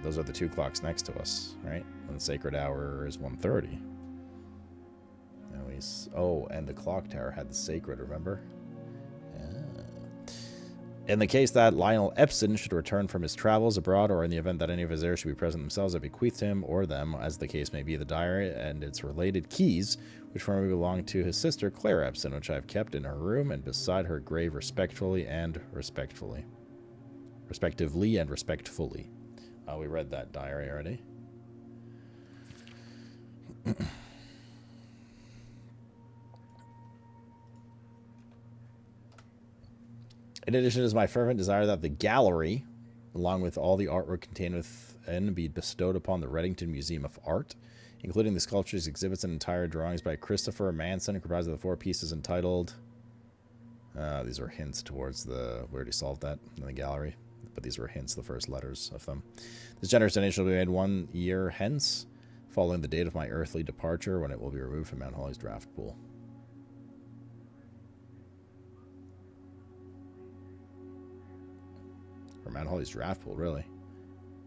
those are the two clocks next to us, right? And the sacred hour is 1:30. Oh, and the clock tower had the sacred, remember? In the case that Lionel Epson should return from his travels abroad, or in the event that any of his heirs should be present themselves, I bequeath to him or them, as the case may be, the diary and its related keys, which formerly belonged to his sister Claire Epson, which I have kept in her room and beside her grave respectively. We read that diary already. In addition, it is my fervent desire that the gallery, along with all the artwork contained within, be bestowed upon the Reddington Museum of Art, including the sculptures, exhibits, and entire drawings by Christopher Manson, comprised of the 4 pieces entitled... these were hints towards the... We already solved that in the gallery, but these were hints, the first letters of them. This generous donation will be made 1 year hence, following the date of my earthly departure, when it will be removed from Mount Holly's draft pool. Mount Holly's draft pool, really.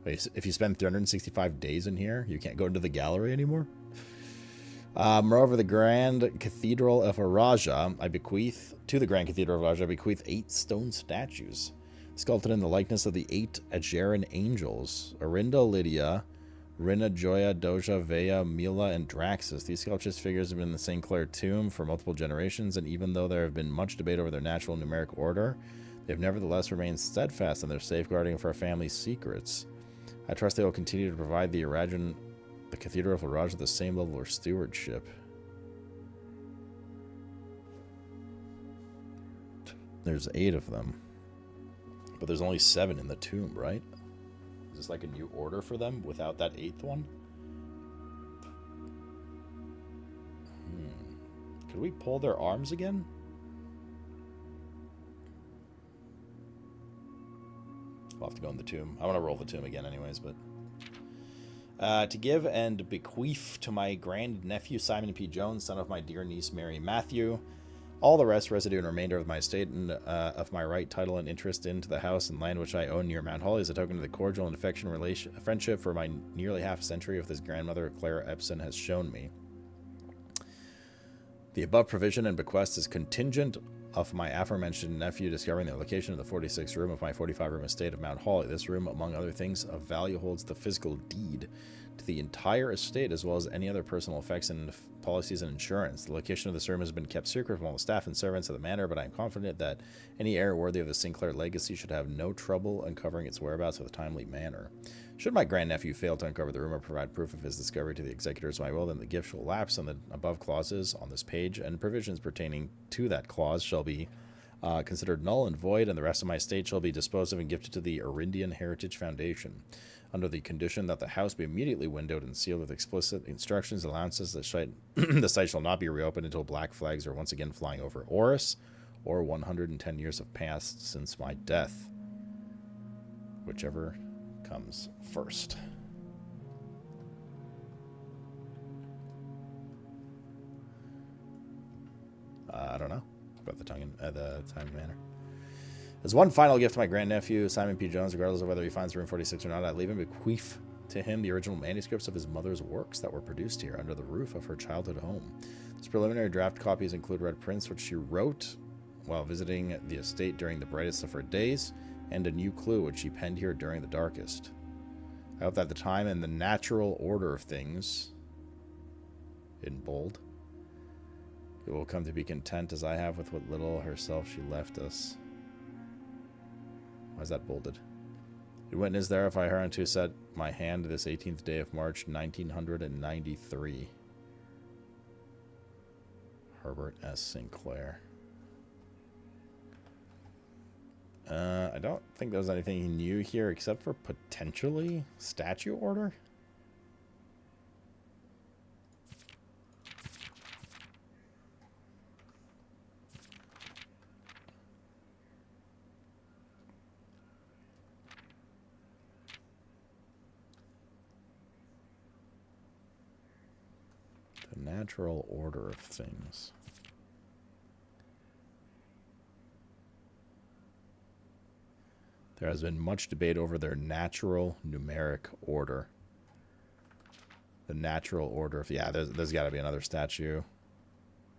Wait, if you spend 365 days in here, you can't go into the gallery anymore? Moreover, the Grand Cathedral of Araja, I bequeath 8 stone statues, sculpted in the likeness of the 8 Aegeran angels, Orinda, Lydia, Rina, Joya, Doja, Vea, Mila, and Draxus. These sculptures figures have been in the St. Clair tomb for multiple generations, and even though there have been much debate over their natural numeric order, they have nevertheless remained steadfast in their safeguarding of our family's secrets. I trust they will continue to provide the Cathedral of Araja with the same level of stewardship. There's 8 of them. But there's only 7 in the tomb, right? Is this like a new order for them without that 8th one? Could we pull their arms again? I'll have to go in the tomb. I want to roll the tomb again anyways, but... to give and bequeath to my grandnephew Simon P. Jones, son of my dear niece Mary Matthew, all the rest, residue, and remainder of my estate, and of my right, title, and interest into the house and land which I own near Mount Holly, as a token of the cordial and friendship for my nearly half century of this grandmother Clara Epson has shown me. The above provision and bequest is contingent of my aforementioned nephew discovering the location of the 46th room of my 45-room estate of Mount Holly. This room, among other things of value, holds the physical deed to the entire estate, as well as any other personal effects and policies and insurance. The location of this room has been kept secret from all the staff and servants of the manor, but I am confident that any heir worthy of the Sinclair legacy should have no trouble uncovering its whereabouts with a timely manner. Should my grandnephew fail to uncover the room or provide proof of his discovery to the executors of my will, then the gift shall lapse, and the above clauses on this page and provisions pertaining to that clause shall be considered null and void, and the rest of my estate shall be disposed of and gifted to the Arindian Heritage Foundation, under the condition that the house be immediately windowed and sealed with explicit instructions, allowances that the site shall not be reopened until black flags are once again flying over Oris, or 110 years have passed since my death. Whichever comes first. I don't know about the time and manner. As one final gift to my grandnephew, Simon P. Jones, regardless of whether he finds room 46 or not, I leave him bequeath to him the original manuscripts of his mother's works that were produced here under the roof of her childhood home. These preliminary draft copies include red prints which she wrote while visiting the estate during the brightest of her days, and a new clue which she penned here during the darkest. I hope that the time and the natural order of things, in bold, it will come to be content as I have with what little herself she left us. Why is that bolded? The witness thereof I hereunto set my hand this 18th day of March, 1993. Herbert S. Sinclair. I don't think there was anything new here except for potentially statue order. The natural order of things. There has been much debate over their natural numeric order. The natural order of... Yeah, there's got to be another statue.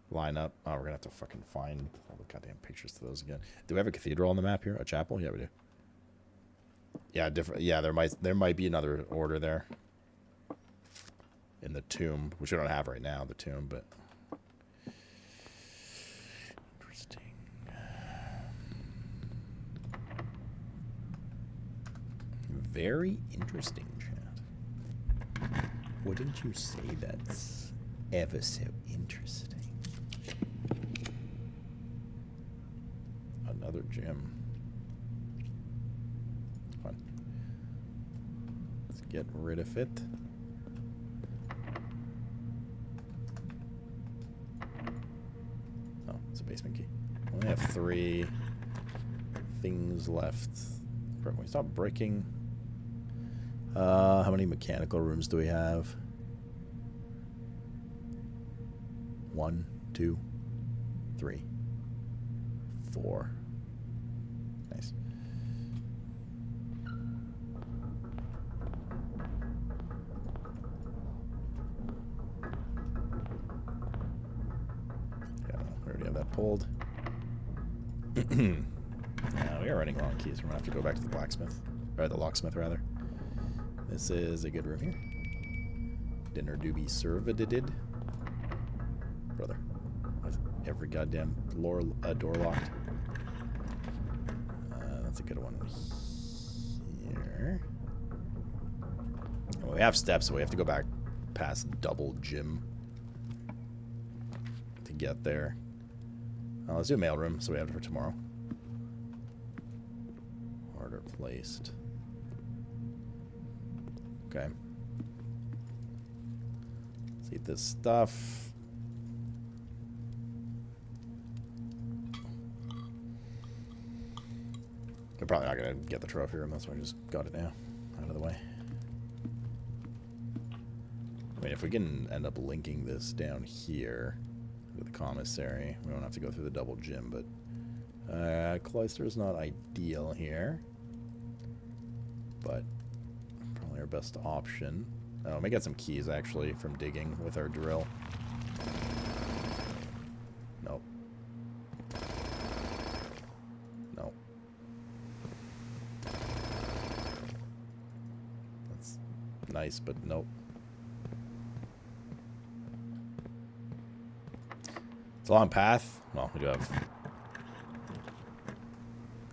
Line up. Oh, we're going to have to fucking find all the goddamn pictures to those again. Do we have a cathedral on the map here? A chapel? Yeah, we do. Yeah, different. Yeah, there might be another order there. In the tomb, which we don't have right now, the tomb, but... Interesting. Very interesting, chat. Wouldn't you say that's ever so interesting? Another gym. Fun. Let's get rid of it. Oh, it's a basement key. We only have 3 things left. Can we stop breaking? How many mechanical rooms do we have? 1, 2, 3, 4. Nice. Yeah, we already have that pulled. Yeah, we are running long keys. We're gonna have to go back to the blacksmith, or the locksmith rather. This is a good room here. Dinner do be served, brother. Every goddamn door locked. That's a good one here. Well, we have steps, so we have to go back past double gym to get there. Let's do a mailroom, so we have it for tomorrow. Order placed. Okay. Let's eat this stuff. We're probably not going to get the trophy room. That's why I just got it now. Out of the way. I mean, if we can end up linking this down here with the commissary, we don't have to go through the double gym, but cloister is not ideal here. But probably our best option. Oh, we got some keys, actually, from digging with our drill. Nope. Nope. That's nice, but nope. It's a long path. Well, we do have...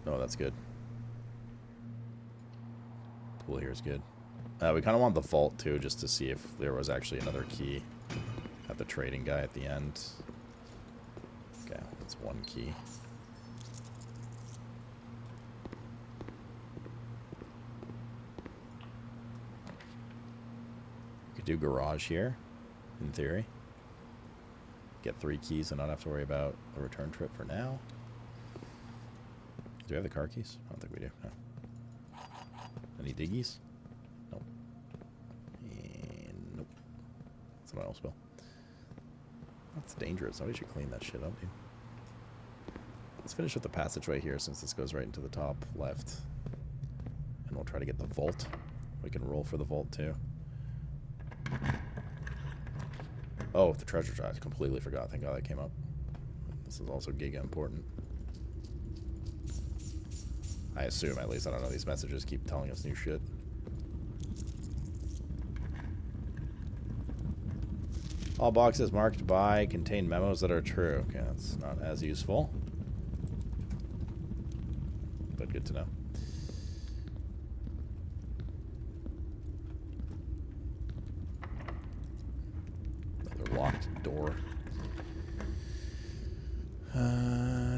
No, that's good. Pool here is good. We kind of want the vault, too, just to see if there was actually another key at the trading guy at the end. Okay, that's one key. We could do garage here, in theory. Get 3 keys and not have to worry about a return trip for now. Do we have the car keys? I don't think we do. No. Any diggies? Nope. And nope. Someone else will. That's dangerous. Somebody should clean that shit up, dude. Let's finish with the passageway here since this goes right into the top left. And we'll try to get the vault. We can roll for the vault too. Oh, the treasure chest. I completely forgot. Thank God that came up. This is also giga important. I assume, at least. I don't know. These messages keep telling us new shit. All boxes marked by contain memos that are true. Okay, that's not as useful. But good to know. Another locked door.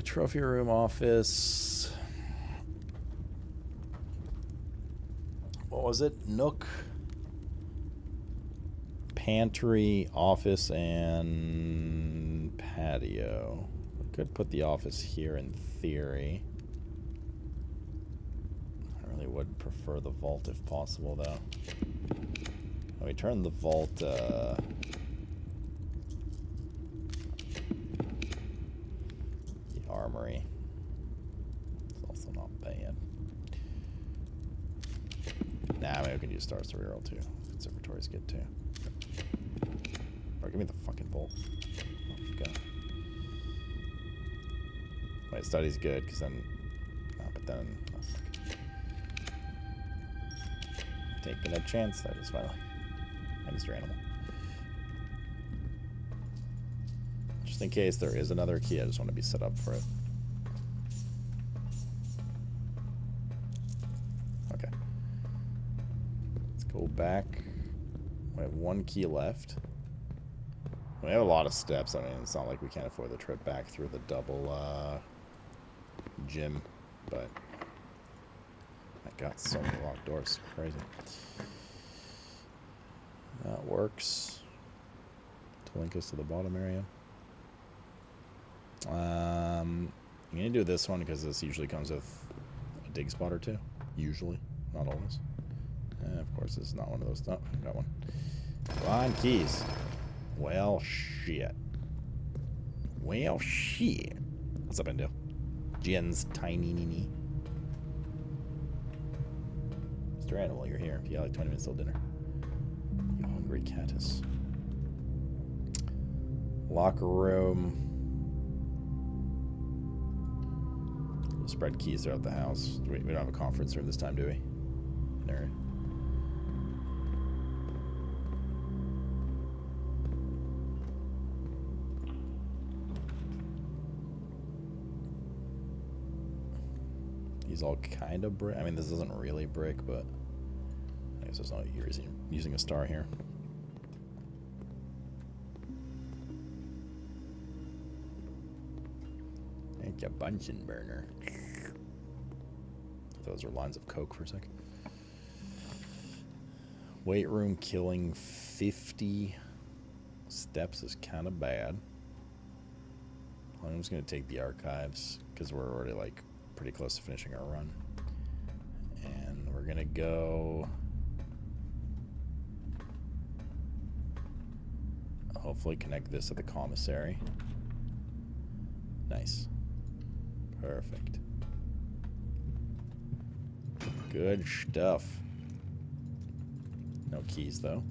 Trophy room, office. What was it? Nook, pantry, office, and patio. I could put the office here in theory. I really would prefer the vault if possible, though. Let me turn the vault. The armory. It's also not bad. Nah, maybe we can use stars to reroll too. Conservatory's good too. Or give me the fucking bolt. Oh, God. Wait, study's good, because then... Oh, but then... Oh, fuck. Taking a chance there, just finally. I missed your animal. Just in case there is another key, I just want to be set up for it. Okay. Let's go back. We have one key left. We have a lot of steps. I mean, it's not like we can't afford the trip back through the double gym, but I got so many locked doors. Crazy. That works. To link us to the bottom area. I'm gonna do this one because this usually comes with a dig spot or two. Usually, not always. Of course, this is not one of those. Oh, got one. Come on, keys. Well, shit. Well, shit. What's up, Endo? Jen's tiny nini. Mr. Animal, you're here. You got like 20 minutes till dinner. You hungry catus. Locker room. We'll spread keys throughout the house. We don't have a conference room this time, do we? No. These all kind of brick. I mean, this isn't really brick, but I guess there's no using a star here. It's a Bunsen burner. Those are lines of coke for a sec. Weight room killing 50 steps is kind of bad. I'm just going to take the archives because we're already like pretty close to finishing our run. And we're going to go... hopefully connect this to the commissary. Nice. Perfect. Good stuff. No keys, though.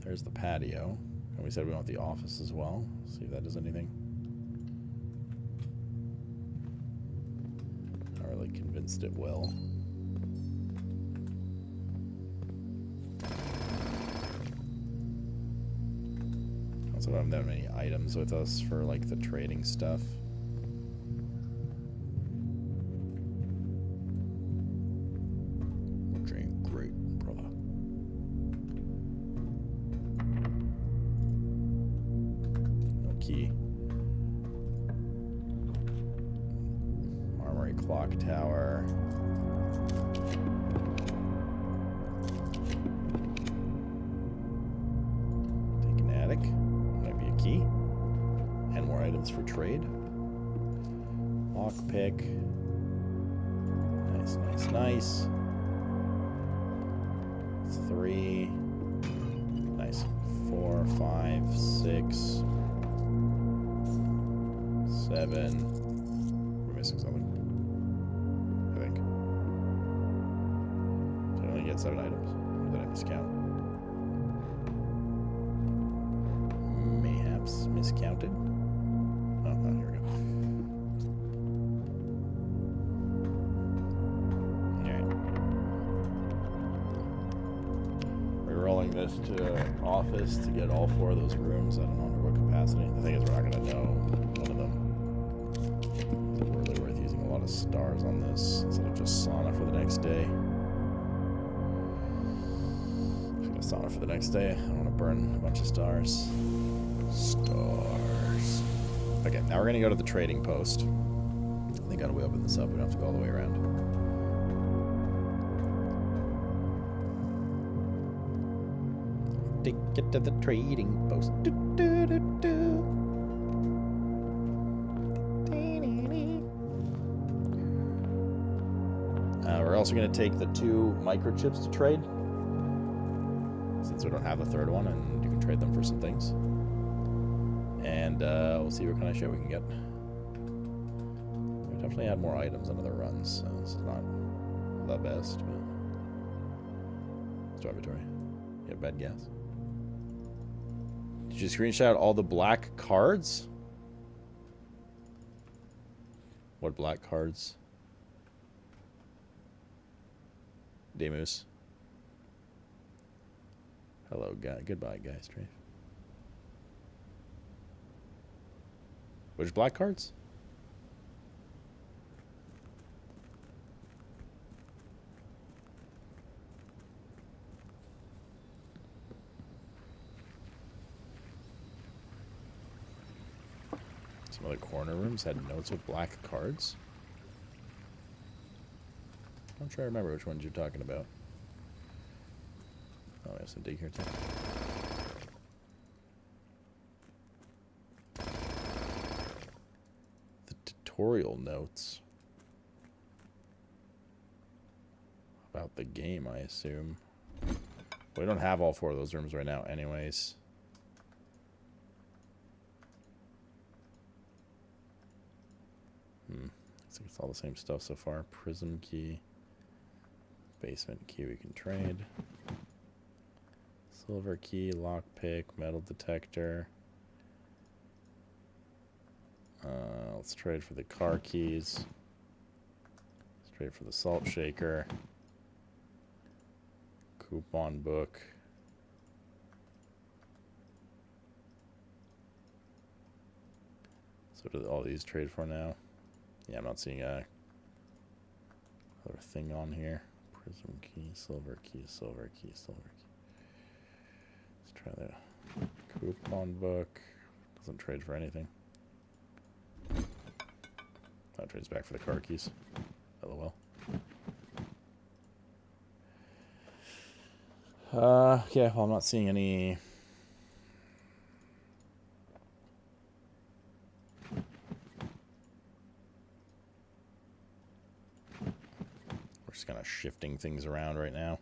There's the patio. And we said we want the office as well. See if that does anything. Not really convinced it will. Also don't have that many items with us for like the trading stuff. Great, brother. No key. Armory clock tower. Take an attic. Might be a key. And more items for trade. Lockpick. Nice, nice, nice. 3. Nice. 4, 5, 6, 7. We're missing something. I think. So I only get 7 items. Or did I miscount? Mayhaps miscounted. Oh, here we go. Rolling this to office to get all 4 of those rooms. I don't know under what capacity. The thing is, we're not going to know one of them. Is it really worth using a lot of stars on this instead of just sauna for the next day? I'm just going to sauna for the next day. I don't want to burn a bunch of stars. Stars. Okay, now we're going to go to the trading post. I think how do we open this up? We don't have to go all the way around. Take it to the trading post. Do, do, do, do. We're also going to take the 2 microchips to trade, since we don't have a third one, and you can trade them for some things. And we'll see what kind of shit we can get. We definitely had more items on other runs, so this is not the best, but dormitory. You have bad guess. Did you screenshot all the black cards? What black cards? Demus. Hello, guy. Goodbye, guys. Strafe. Which black cards? Some other corner rooms had notes with black cards. I'm sure I remember which ones you're talking about. Oh, we have some dig here too. The tutorial notes. About the game, I assume. We don't have all 4 of those rooms right now anyways. Looks like it's all the same stuff so far. Prism key. Basement key we can trade. Silver key, lockpick, metal detector. Let's trade for the car keys. Let's trade for the salt shaker. Coupon book. So do all these trade for now? Yeah, I'm not seeing a other thing on here. Prism key, silver key, silver key, silver key. Let's try the coupon book. Doesn't trade for anything. That trades back for the car keys. LOL. Yeah, well, I'm not seeing any. We're just kind of shifting things around right now.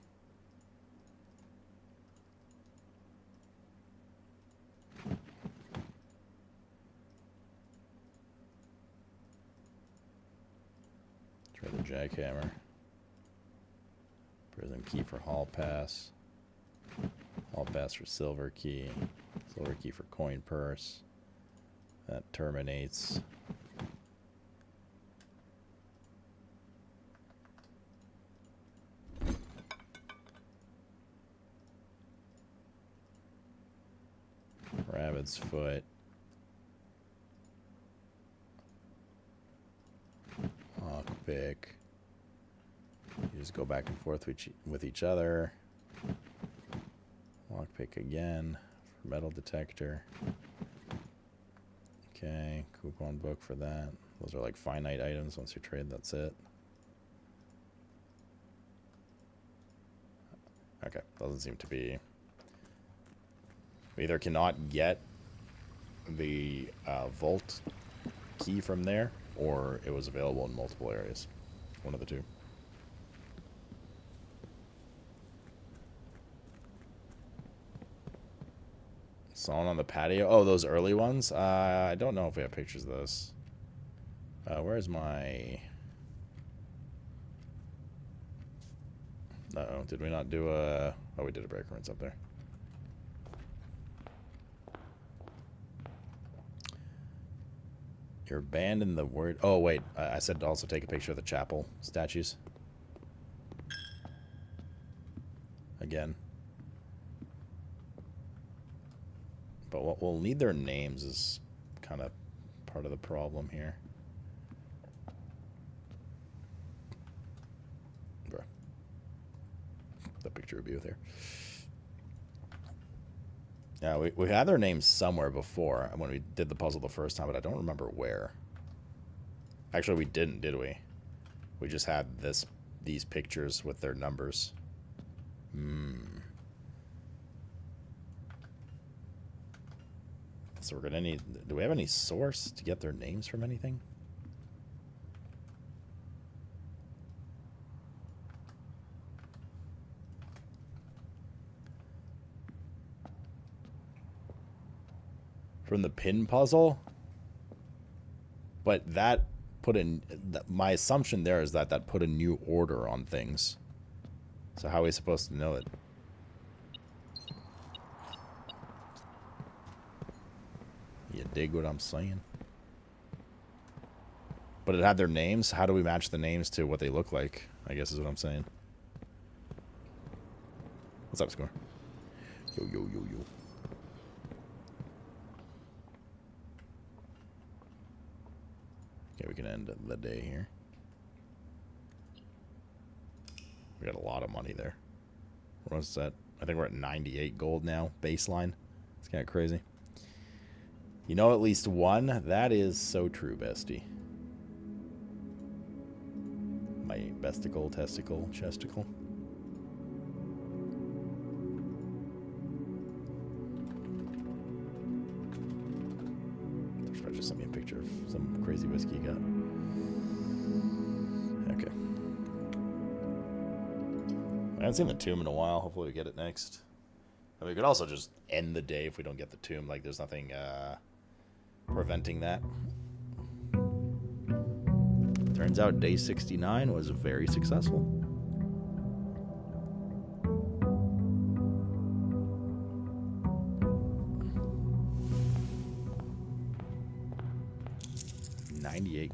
Try the jackhammer. Prism key for hall pass. Hall pass for silver key. Silver key for coin purse. That terminates. Rabbit's foot. Lockpick. You just go back and forth with each other. Lockpick again for metal detector. Okay, coupon book for that. Those are like finite items. Once you trade, that's it. Okay, doesn't seem to be. We either cannot get the vault key from there, or it was available in multiple areas. One of the two. Someone on the patio. Oh, those early ones? I don't know if we have pictures of those. Where's my... Uh-oh, did we not do a... Oh, we did a break room. It's up there. You're banned in the word... Oh, wait. I said to also take a picture of the chapel statues. Again. But what we'll need their names is kind of part of the problem here. Bruh. The picture would be with here. Yeah, we had their names somewhere before when we did the puzzle the first time, but I don't remember where. Actually, we didn't, did we? We just had these pictures with their numbers. So we're gonna need... Do we have any source to get their names from anything? From the pin puzzle? But that put in... My assumption there is that that put a new order on things. So how are we supposed to know it? You dig what I'm saying? But it had their names. How do we match the names to what they look like? I guess is what I'm saying. What's up, Score? Yo, yo, yo, yo. Okay, we can end the day here. We got a lot of money there. What was that? I think we're at 98 gold now, baseline. It's kind of crazy. You know at least one? That is so true, bestie. My besticle, testicle, chesticle. Just sent me a picture of some crazy whiskey you got. Okay. I haven't seen the tomb in a while. Hopefully we get it next. I mean, we could also just end the day if we don't get the tomb. Like, there's nothing preventing that. Turns out day 69 was very successful.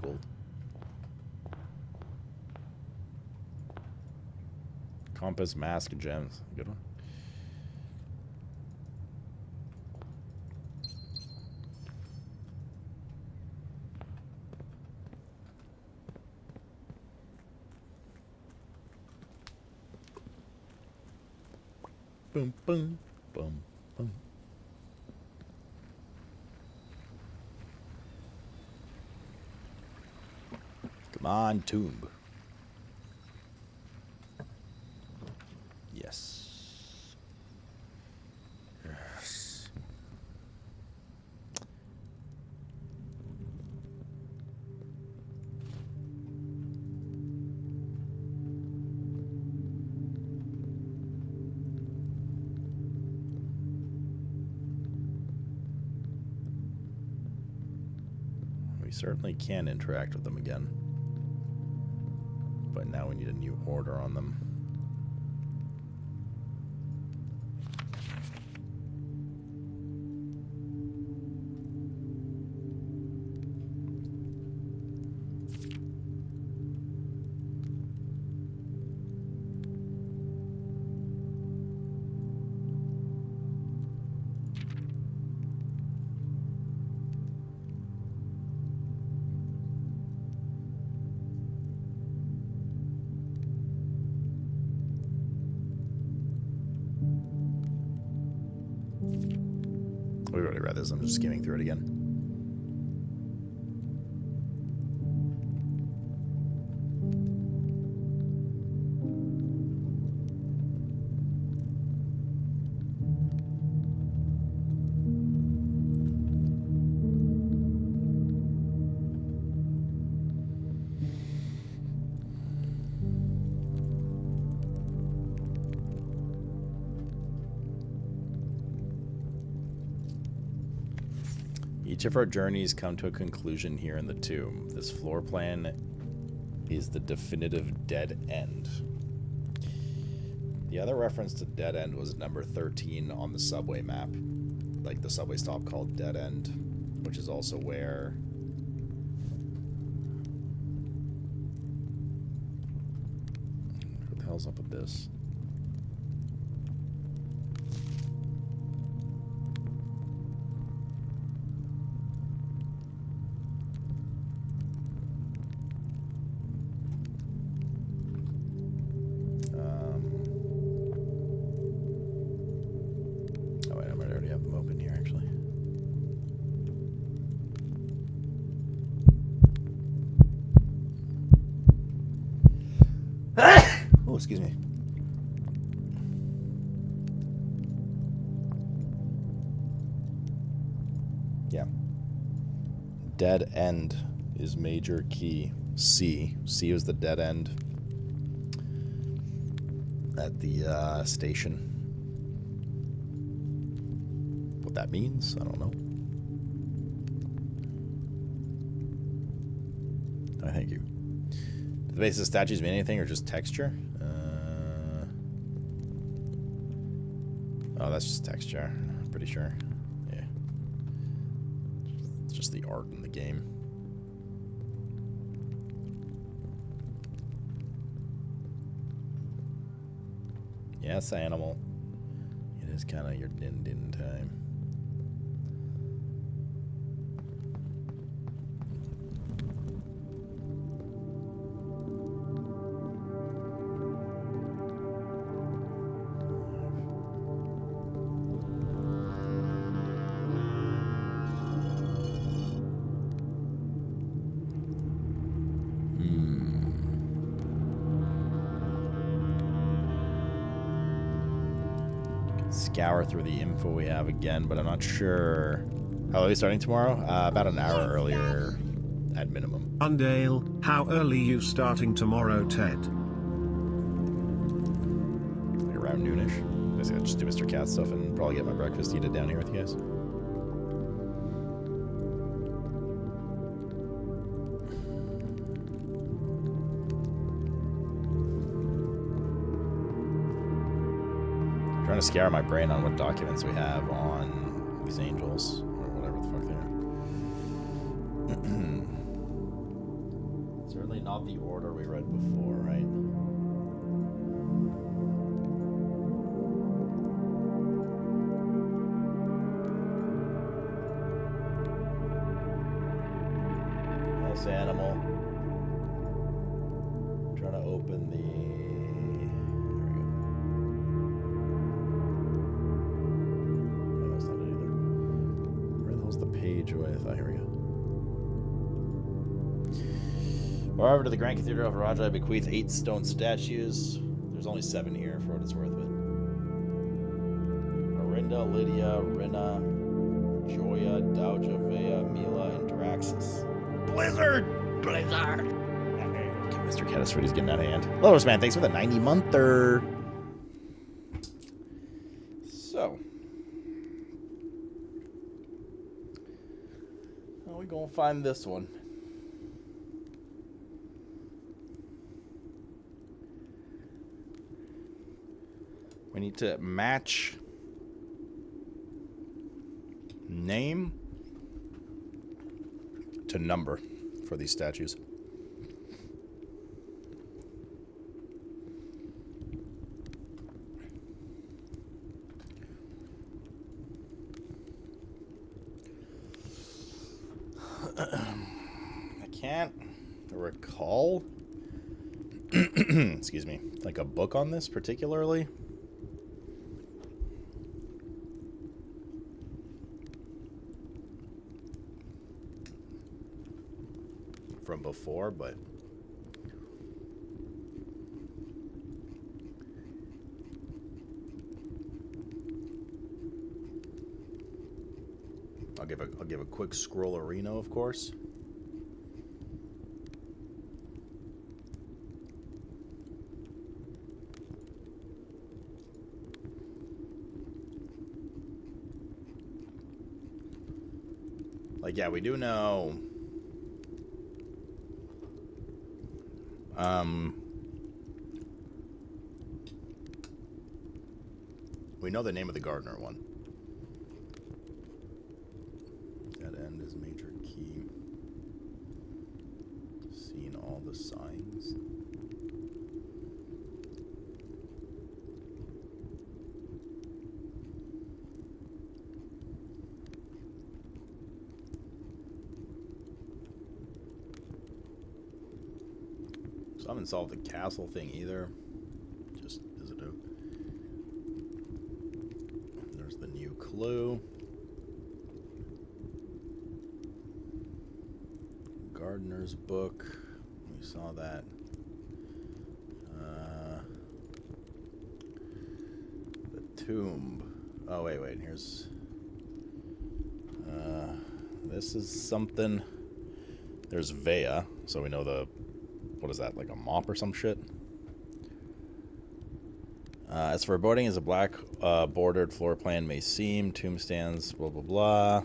Gold. Compass, mask, gems. Good one. Boom, boom, boom, boom. Come on, tomb. Yes. Yes. We certainly can interact with them again. But now we need a new order on them. We already read this. I'm just skimming through it again. Each of our journeys come to a conclusion here in the tomb. This floor plan is the definitive dead end. The other reference to dead end was number 13 on the subway map. Like the subway stop called Dead End, which is also where... What the hell's up with this? Oh, excuse me. Yeah. Dead end is major key. C. C is the dead end at the station. What that means, I don't know. Oh, thank you. Do the base of statues mean anything or just texture? Oh, that's just texture. I'm pretty sure. Yeah. It's just the art in the game. Yes, animal. It is kind of your din-din time. Scour through the info we have again, but I'm not sure. How are we starting tomorrow? About an hour earlier at minimum. Undale, how early you starting tomorrow, Ted? Like around noonish. Basically, I'll just do Mr. Cat stuff and probably get my breakfast, eat it down here with you guys. Trying to scour my brain on what documents we have on these angels, or whatever the fuck they are. Certainly not the order we read before, right? Yes, animal. I'm trying to open the... with. Oh, here we go. Moreover, to the Grand Cathedral of Raja, I bequeath 8 stone statues. There's only 7 here, for what it's worth, but... Arinda, Lydia, Rina, Joya, Dauja, Vea, Mila, and Draxus. Blizzard! Blizzard! Okay, Mr. Caddisford, he's getting out of hand. Lowers, man, thanks for the 90-monther. So... we gonna find this one. We need to match name to number for these statues. I can't recall, excuse me, like a book on this particularly. From before, but I'll give a quick scroll arena, of course. Like, yeah, we do know. We know the name of the gardener one. That end is major key. Seeing all the signs. So I haven't solved the castle thing either. Just as a note. There's the new clue. Gardener's book. We saw that. The tomb. Oh, wait. Here's... this is something... There's Vea, so we know the... What is that, like a mop or some shit? As foreboding as a black bordered floor plan may seem, tomb stands, blah, blah, blah.